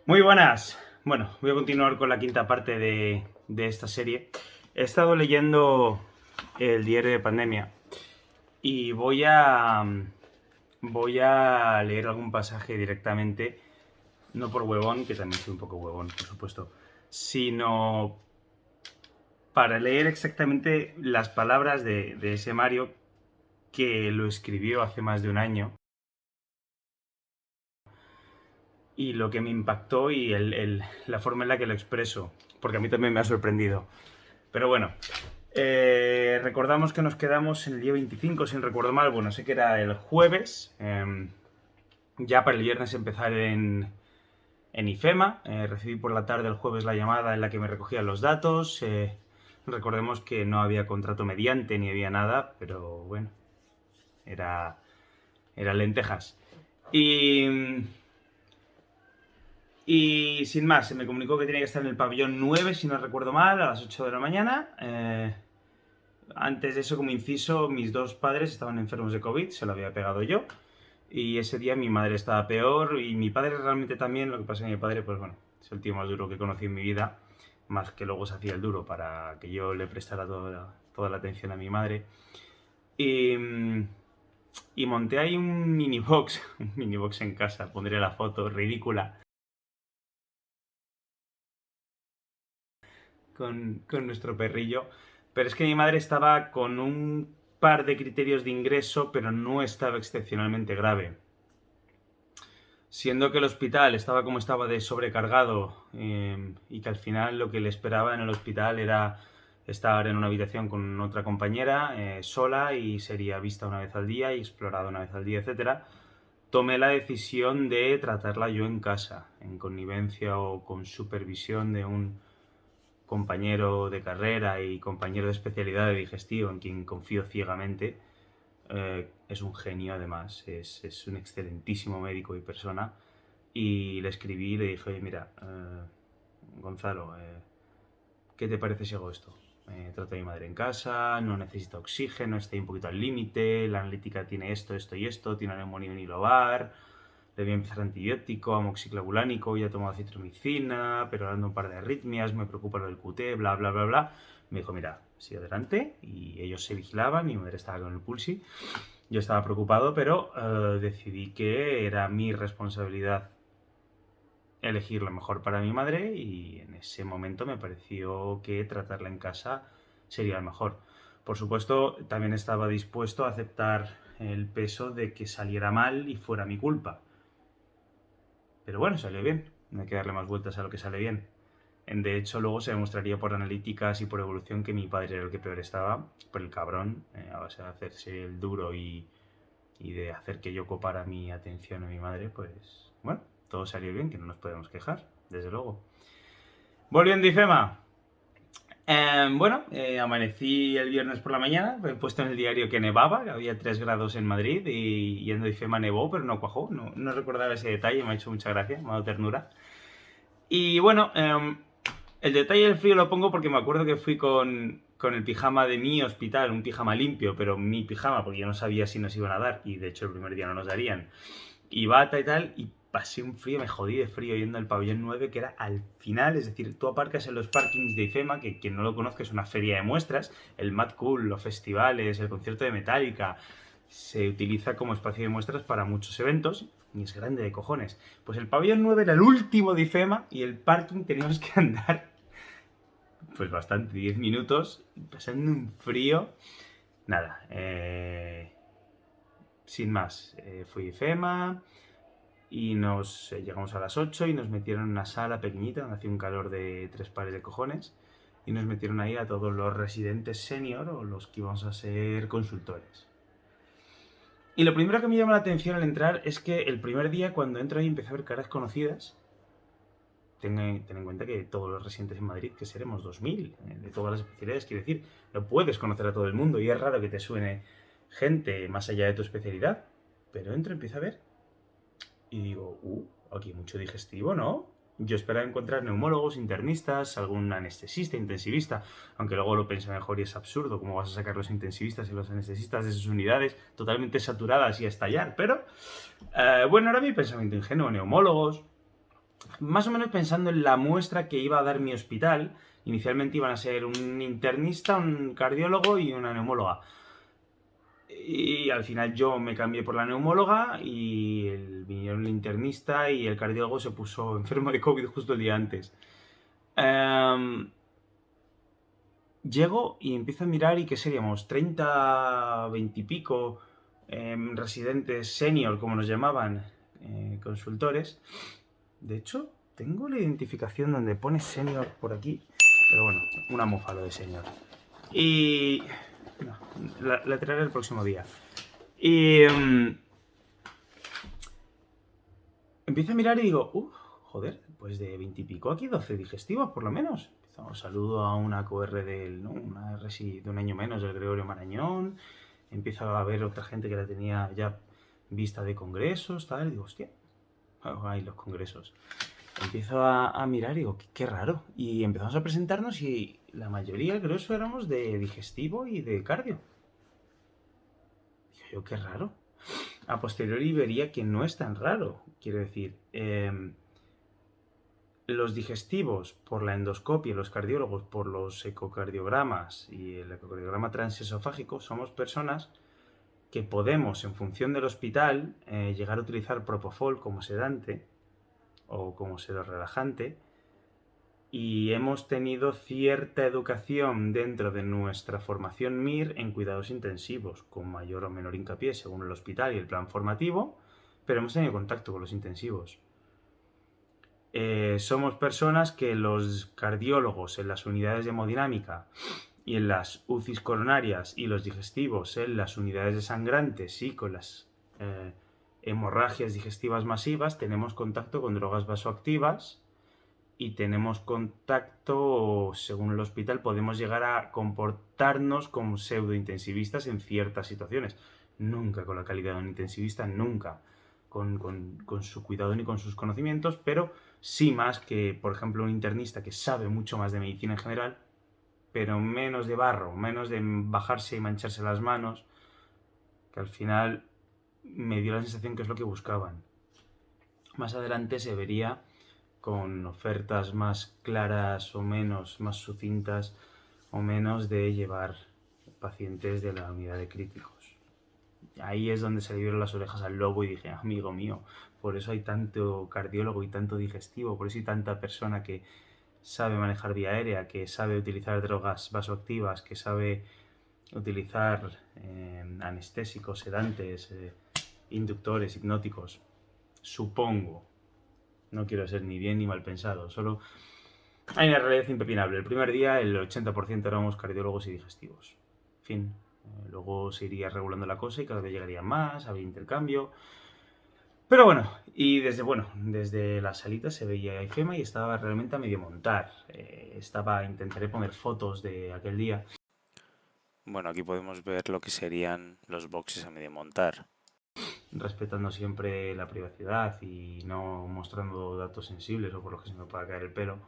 Muy buenas. Bueno, voy a continuar con la quinta parte de esta serie. He estado leyendo el diario de pandemia y voy a leer algún pasaje directamente, no por huevón, que también soy un poco huevón, por supuesto, sino para leer exactamente las palabras de ese Mario que lo escribió hace más de un año y lo que me impactó y la forma en la que lo expreso, porque a mí también me ha sorprendido. Pero bueno, recordamos que nos quedamos en el día 25, si no recuerdo mal, bueno, sé que era el jueves, ya para el viernes empezar en IFEMA, recibí por la tarde el jueves la llamada en la que me recogían los datos, recordemos que no había contrato mediante ni había nada, pero bueno, era, era lentejas. Y sin más, se me comunicó que tenía que estar en el pabellón 9, si no recuerdo mal, a las 8 de la mañana. Antes de eso, como inciso, mis dos padres estaban enfermos de COVID, se lo había pegado yo. Y ese día mi madre estaba peor y mi padre realmente también. Lo que pasa es que mi padre, pues bueno, es el tío más duro que conocí en mi vida. Más que luego se hacía el duro para que yo le prestara toda la atención a mi madre. Y, y monté ahí un mini box, un mini box en casa. Pondré la foto ridícula con nuestro perrillo. Pero es que mi madre estaba con un par de criterios de ingreso, pero no estaba excepcionalmente grave. Siendo que el hospital estaba como estaba de sobrecargado y que al final lo que le esperaba en el hospital era estar en una habitación con otra compañera sola y sería vista una vez al día y explorada una vez al día, etcétera, tomé la decisión de tratarla yo en casa, en connivencia o con supervisión de un compañero de carrera y compañero de especialidad de digestivo en quien confío ciegamente. Es un genio además, es un excelentísimo médico y persona. Y le escribí y le dije, oye, mira, Gonzalo, ¿qué te parece si hago esto? Trato a mi madre en casa, no necesita oxígeno, está ahí un poquito al límite, la analítica tiene esto, esto y esto, tiene neumonía unilobar, le voy a empezar antibiótico, amoxiclavulánico, ya he tomado citromicina, pero dando un par de arritmias, me preocupa lo del QT, bla, bla, bla, bla. Me dijo, mira, sigue adelante, y ellos se vigilaban, mi madre estaba con el pulsi, yo estaba preocupado, pero decidí que era mi responsabilidad elegir lo mejor para mi madre y en ese momento me pareció que tratarla en casa sería lo mejor. Por supuesto, también estaba dispuesto a aceptar el peso de que saliera mal y fuera mi culpa. Pero bueno, salió bien. No hay que darle más vueltas a lo que sale bien. De hecho, luego se demostraría por analíticas y por evolución que mi padre era el que peor estaba, por el cabrón, a base de hacerse el duro y de hacer que yo copara mi atención a mi madre, pues bueno, todo salió bien, que no nos podemos quejar, desde luego. Volviendo a IFEMA. Amanecí el viernes por la mañana, he puesto en el diario que nevaba, que había 3 grados en Madrid y yendo a IFEMA nevó, pero no cuajó, no recordaba ese detalle, me ha hecho mucha gracia, me ha dado ternura. Y bueno, el detalle del frío lo pongo porque me acuerdo que fui con el pijama de mi hospital, un pijama limpio, pero mi pijama, porque yo no sabía si nos iban a dar, y de hecho el primer día no nos darían, y bata y tal, y pasé un frío, me jodí de frío yendo al pabellón 9, que era al final, es decir, tú aparcas en los parkings de IFEMA, que quien no lo conozca es una feria de muestras, el Mad Cool, los festivales, el concierto de Metallica, se utiliza como espacio de muestras para muchos eventos y es grande de cojones. Pues el pabellón 9 era el último de IFEMA y el parking teníamos que andar pues bastante, 10 minutos, pasando un frío. Nada, sin más, fui a IFEMA y nos llegamos a las 8 y nos metieron en una sala pequeñita donde hacía un calor de 3 pares de cojones y nos metieron ahí a todos los residentes senior o los que íbamos a ser consultores. Y lo primero que me llama la atención al entrar es que el primer día cuando entro ahí empecé a ver caras conocidas. Ten en cuenta que todos los residentes en Madrid, que seremos 2000, de todas las especialidades, quiero decir, no puedes conocer a todo el mundo y es raro que te suene gente más allá de tu especialidad. Pero entro, empiezo a ver y digo, aquí hay mucho digestivo, ¿no? Yo esperaba encontrar neumólogos, internistas, algún anestesista, intensivista, aunque luego lo pensé mejor y es absurdo cómo vas a sacar los intensivistas y los anestesistas de sus unidades totalmente saturadas y a estallar. Pero, bueno, era mi pensamiento ingenuo, neumólogos, más o menos pensando en la muestra que iba a dar mi hospital. Inicialmente iban a ser un internista, un cardiólogo y una neumóloga. Y al final yo me cambié por la neumóloga y vinieron el internista y el cardiólogo se puso enfermo de COVID justo el día antes. Llego y empiezo a mirar y ¿qué seríamos? 30, 20 y pico residentes senior, como nos llamaban, consultores. De hecho, tengo la identificación donde pone senior por aquí, pero bueno, una mofa lo de senior. Y... no, la traeré el próximo día. Y... empiezo a mirar y digo, joder, pues de 20 y pico aquí 12 digestivos por lo menos. Saludo a una QR una RSI de un año menos del Gregorio Marañón. Empiezo a ver otra gente que la tenía ya vista de congresos, tal. Y digo, hostia, hay los congresos. Empiezo a mirar y digo, qué raro. Y empezamos a presentarnos y la mayoría, el grueso, éramos de digestivo y de cardio. Digo yo, qué raro. A posteriori vería que no es tan raro. Quiero decir, los digestivos por la endoscopia, los cardiólogos por los ecocardiogramas y el ecocardiograma transesofágico, somos personas que podemos, en función del hospital, llegar a utilizar propofol como sedante o como sedorrelajante, y hemos tenido cierta educación dentro de nuestra formación MIR en cuidados intensivos, con mayor o menor hincapié según el hospital y el plan formativo, pero hemos tenido contacto con los intensivos. Somos personas que los cardiólogos en las unidades de hemodinámica y en las UCIs coronarias y los digestivos en las unidades de sangrantes y con las hemorragias digestivas masivas tenemos contacto con drogas vasoactivas y tenemos contacto, según el hospital, podemos llegar a comportarnos como pseudointensivistas en ciertas situaciones. Nunca con la calidad de un intensivista, nunca con su cuidado ni con sus conocimientos, pero sí más que, por ejemplo, un internista que sabe mucho más de medicina en general, pero menos de barro, menos de bajarse y mancharse las manos, que al final me dio la sensación que es lo que buscaban. Más adelante se vería con ofertas más claras o menos, más sucintas o menos de llevar pacientes de la unidad de críticos. Ahí es donde se le dieron las orejas al lobo y dije, amigo mío, por eso hay tanto cardiólogo y tanto digestivo, por eso hay tanta persona que sabe manejar vía aérea, que sabe utilizar drogas vasoactivas, que sabe utilizar anestésicos, sedantes, inductores, hipnóticos. Supongo, no quiero ser ni bien ni mal pensado, solo hay una realidad impepinable. El primer día el 80% éramos cardiólogos y digestivos. En fin, luego se iría regulando la cosa y cada vez llegaría más, habría intercambio. Pero bueno, y desde la salita se veía IFEMA y estaba realmente a medio montar. Intentaré poner fotos de aquel día. Bueno, aquí podemos ver lo que serían los boxes a medio montar. Respetando siempre la privacidad y no mostrando datos sensibles o por los que se me pueda caer el pelo.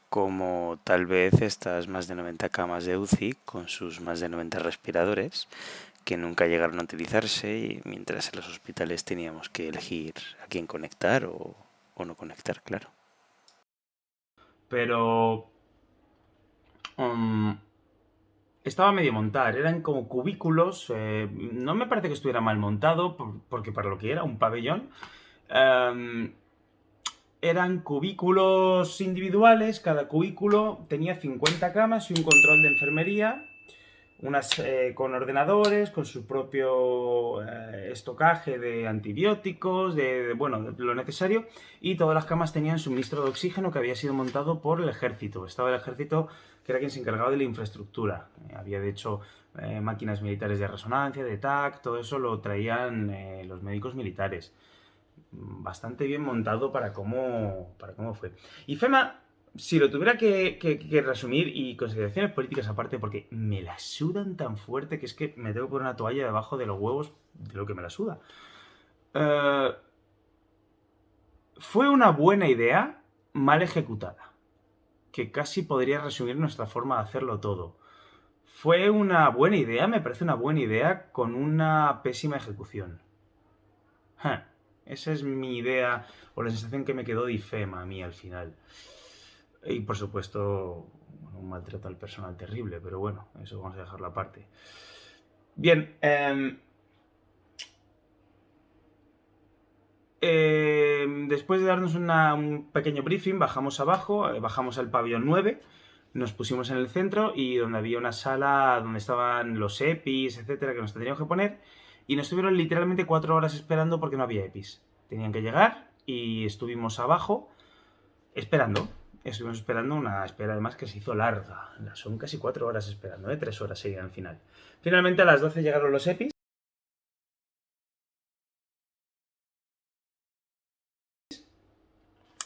Como tal vez estas más de 90 camas de UCI con sus más de 90 respiradores que nunca llegaron a utilizarse y mientras en los hospitales teníamos que elegir a quién conectar o no conectar, claro. Pero estaba a medio montar, eran como cubículos, no me parece que estuviera mal montado, porque para lo que era un pabellón, eran cubículos individuales, cada cubículo tenía 50 camas y un control de enfermería, unas con ordenadores, con su propio estocaje de antibióticos, de lo necesario, y todas las camas tenían suministro de oxígeno que había sido montado por el ejército. Estaba el ejército, que era quien se encargaba de la infraestructura. Había de hecho máquinas militares de resonancia, de TAC, todo eso lo traían los médicos militares. Bastante bien montado para cómo fue. Y FEMA, si lo tuviera que resumir, y consideraciones políticas aparte, porque me la sudan tan fuerte que es que me tengo que poner una toalla debajo de los huevos de lo que me la suda. Fue una buena idea mal ejecutada, que casi podría resumir nuestra forma de hacerlo todo. Fue una buena idea, me parece una buena idea, con una pésima ejecución. Esa es mi idea o la sensación que me quedó de IFEMA a mí al final. Y por supuesto, un maltrato al personal terrible, pero bueno, eso vamos a dejarlo aparte. Bien, después de darnos un pequeño briefing, bajamos abajo, bajamos al pabellón 9, nos pusimos en el centro y donde había una sala donde estaban los EPIs, etcétera, que nos tendríamos que poner, y nos estuvieron literalmente 4 horas esperando porque no había EPIs. Tenían que llegar y estuvimos abajo esperando. Estuvimos esperando una espera además que se hizo larga. Son casi 4 horas esperando, 3 horas serían al final. Finalmente a las 12 llegaron los EPIs.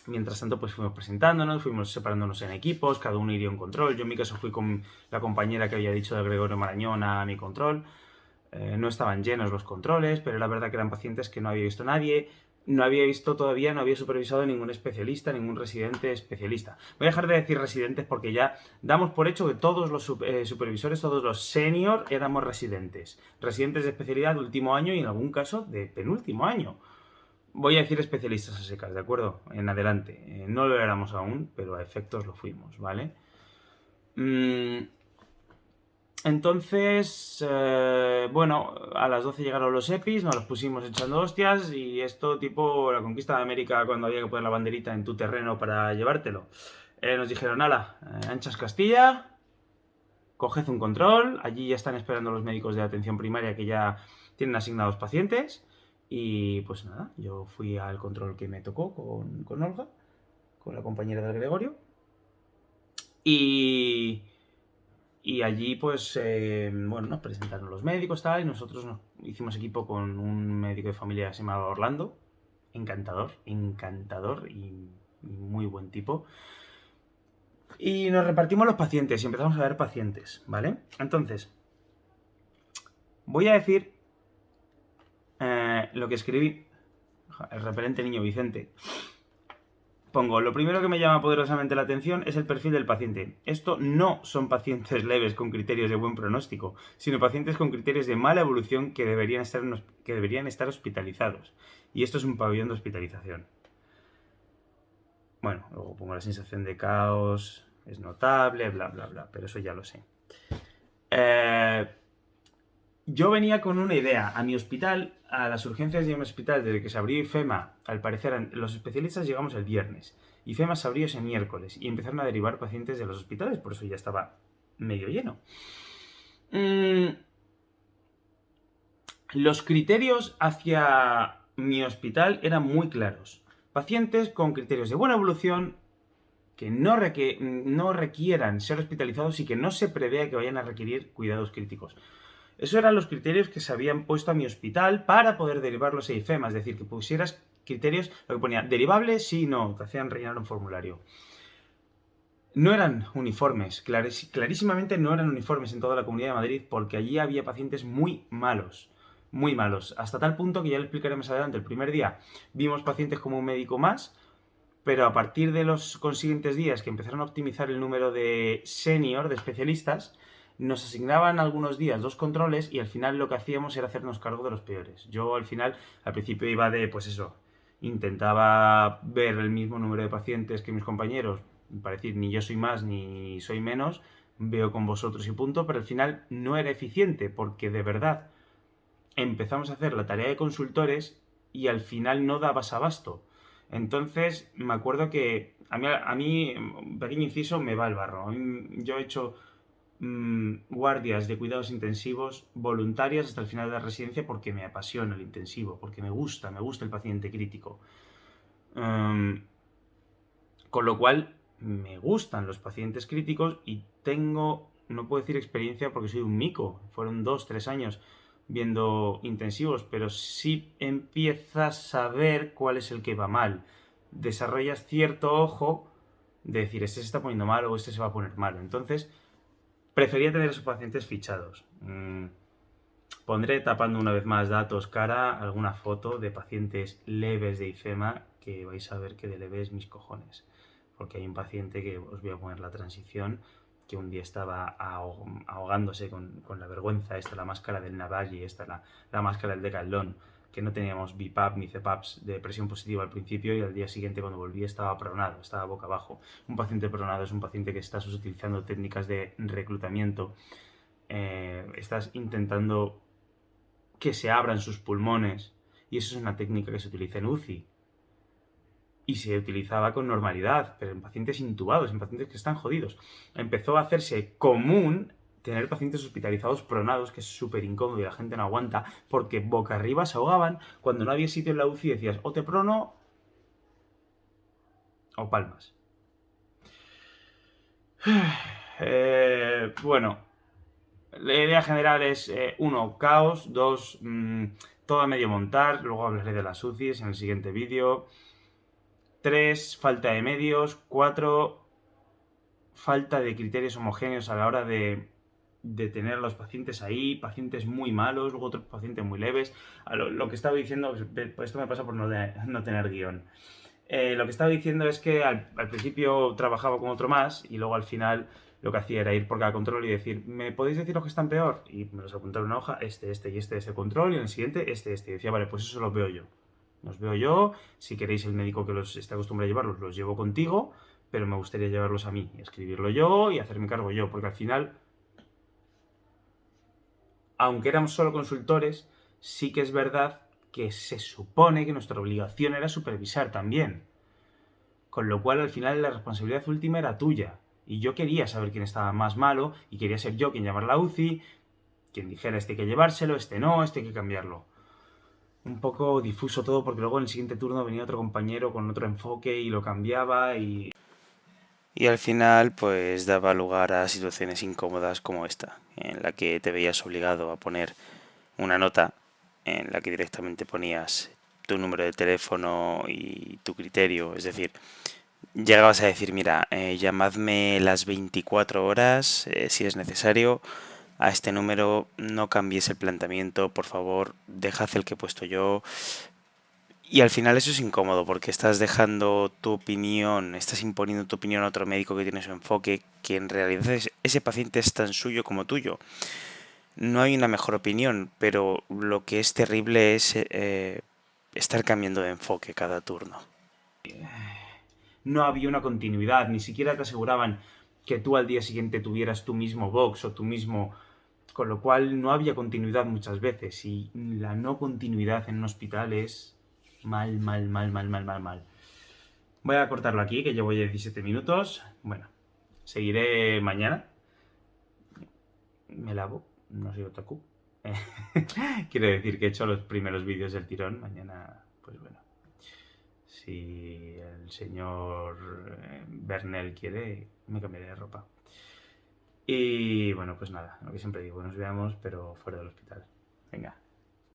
Mientras tanto, pues fuimos presentándonos, fuimos separándonos en equipos, cada uno iría a un control. Yo en mi caso fui con la compañera que había dicho de Gregorio Marañón a mi control. No estaban llenos los controles, pero la verdad que eran pacientes que no había visto nadie. No había visto todavía, no había supervisado ningún especialista, ningún residente especialista. Voy a dejar de decir residentes porque ya damos por hecho que todos los supervisores, todos los senior éramos residentes. Residentes de especialidad de último año y en algún caso de penúltimo año. Voy a decir especialistas a secas, ¿de acuerdo? En adelante. No lo éramos aún, pero a efectos lo fuimos, ¿vale? Entonces, bueno, a las 12 llegaron los EPIs, nos los pusimos echando hostias y esto tipo la conquista de América cuando había que poner la banderita en tu terreno para llevártelo. Nos dijeron, ala, anchas Castilla, coged un control, allí ya están esperando los médicos de atención primaria que ya tienen asignados pacientes. Y pues nada, yo fui al control que me tocó con Olga, con la compañera del Gregorio. Y allí pues, bueno, nos presentaron los médicos tal, y nosotros nos hicimos equipo con un médico de familia que se llamaba Orlando. Encantador, encantador y muy buen tipo. Y nos repartimos los pacientes y empezamos a ver pacientes, ¿vale? Entonces, voy a decir lo que escribí, el repelente niño Vicente. Pongo, lo primero que me llama poderosamente la atención es el perfil del paciente. Esto no son pacientes leves con criterios de buen pronóstico, sino pacientes con criterios de mala evolución que deberían estar hospitalizados. Y esto es un pabellón de hospitalización. Bueno, luego pongo la sensación de caos, es notable, bla, bla, bla, pero eso ya lo sé. Yo venía con una idea. A mi hospital, a las urgencias de mi hospital, desde que se abrió IFEMA, al parecer los especialistas llegamos el viernes. IFEMA se abrió ese miércoles y empezaron a derivar pacientes de los hospitales, por eso ya estaba medio lleno. Los criterios hacia mi hospital eran muy claros. Pacientes con criterios de buena evolución, que no requieran ser hospitalizados y que no se prevea que vayan a requerir cuidados críticos. Esos eran los criterios que se habían puesto a mi hospital para poder derivarlos a IFEMA, es decir, que pusieras criterios, lo que ponía, derivable, sí, no, te hacían rellenar un formulario. No eran uniformes, clarísimamente no eran uniformes en toda la Comunidad de Madrid, porque allí había pacientes muy malos, hasta tal punto que ya lo explicaré más adelante. El primer día vimos pacientes como un médico más, pero a partir de los consiguientes días que empezaron a optimizar el número de senior, de especialistas, nos asignaban algunos días 2 controles y al final lo que hacíamos era hacernos cargo de los peores. Yo al principio iba de, pues eso, intentaba ver el mismo número de pacientes que mis compañeros, para decir ni yo soy más ni soy menos, veo con vosotros y punto, pero al final no era eficiente porque de verdad empezamos a hacer la tarea de consultores y al final no dabas abasto. Entonces me acuerdo que a mí un pequeño inciso, me va el barro. Yo he hecho guardias de cuidados intensivos voluntarias hasta el final de la residencia porque me apasiona el intensivo, porque me gusta el paciente crítico. Con lo cual me gustan los pacientes críticos y tengo, no puedo decir experiencia porque soy un mico, fueron 2-3 años viendo intensivos, pero sí empiezas a ver cuál es el que va mal. Desarrollas cierto ojo de decir, este se está poniendo mal o este se va a poner mal. Entonces, prefería tener a esos pacientes fichados. Pondré, tapando una vez más datos cara, alguna foto de pacientes leves de IFEMA que vais a ver que de leves mis cojones. Porque hay un paciente que os voy a poner la transición, que un día estaba ahogándose con la vergüenza, esta la máscara del Navaji, esta la máscara del Decathlon, que no teníamos BiPAP ni CPAPs de presión positiva al principio, y al día siguiente cuando volví estaba pronado, estaba boca abajo. Un paciente pronado es un paciente que estás utilizando técnicas de reclutamiento, estás intentando que se abran sus pulmones, y eso es una técnica que se utiliza en UCI. Y se utilizaba con normalidad, pero en pacientes intubados, en pacientes que están jodidos. Empezó a hacerse común tener pacientes hospitalizados pronados, que es súper incómodo y la gente no aguanta, porque boca arriba se ahogaban. Cuando no había sitio en la UCI decías, o te prono o palmas. Bueno, la idea general es, 1, caos, 2, todo a medio montar, luego hablaré de las UCIs en el siguiente vídeo, 3, falta de medios, 4, falta de criterios homogéneos a la hora de tener a los pacientes ahí, pacientes muy malos, luego otros pacientes muy leves. Lo que estaba diciendo, pues esto me pasa por no tener guión. Lo que estaba diciendo es que al principio trabajaba con otro más y luego al final lo que hacía era ir por cada control y decir, ¿me podéis decir los que están peor? Y me los apuntaba en una hoja, este y este control, y en el siguiente este. Y decía, vale, pues eso los veo yo. Los veo yo, si queréis el médico que los está acostumbrado a llevarlos, los llevo contigo, pero me gustaría llevarlos a mí, escribirlo yo y hacerme cargo yo, porque al final, aunque éramos solo consultores, sí que es verdad que se supone que nuestra obligación era supervisar también. Con lo cual, al final, la responsabilidad última era tuya. Y yo quería saber quién estaba más malo, y quería ser yo quien llamar la UCI, quien dijera este hay que llevárselo, este no, este hay que cambiarlo. Un poco difuso todo, porque luego en el siguiente turno venía otro compañero con otro enfoque y lo cambiaba y... Y al final, pues daba lugar a situaciones incómodas como esta, en la que te veías obligado a poner una nota en la que directamente ponías tu número de teléfono y tu criterio. Es decir, llegabas a decir, mira, llamadme las 24 horas si es necesario a este número, no cambies el planteamiento, por favor, dejad el que he puesto yo. Y al final eso es incómodo porque estás dejando tu opinión, estás imponiendo tu opinión a otro médico que tiene su enfoque, que en realidad ese paciente es tan suyo como tuyo. No hay una mejor opinión, pero lo que es terrible es estar cambiando de enfoque cada turno. No había una continuidad, ni siquiera te aseguraban que tú al día siguiente tuvieras tu mismo box o tu mismo... Con lo cual no había continuidad muchas veces, y la no continuidad en un hospital es mal. Voy a cortarlo aquí, que llevo ya 17 minutos. Bueno, seguiré mañana. Me lavo, no soy otaku. Quiero decir que he hecho los primeros vídeos del tirón. Mañana, pues bueno, si el señor Bernel quiere, me cambiaré de ropa. Y bueno, pues nada, lo que siempre digo, nos veamos, pero fuera del hospital. Venga.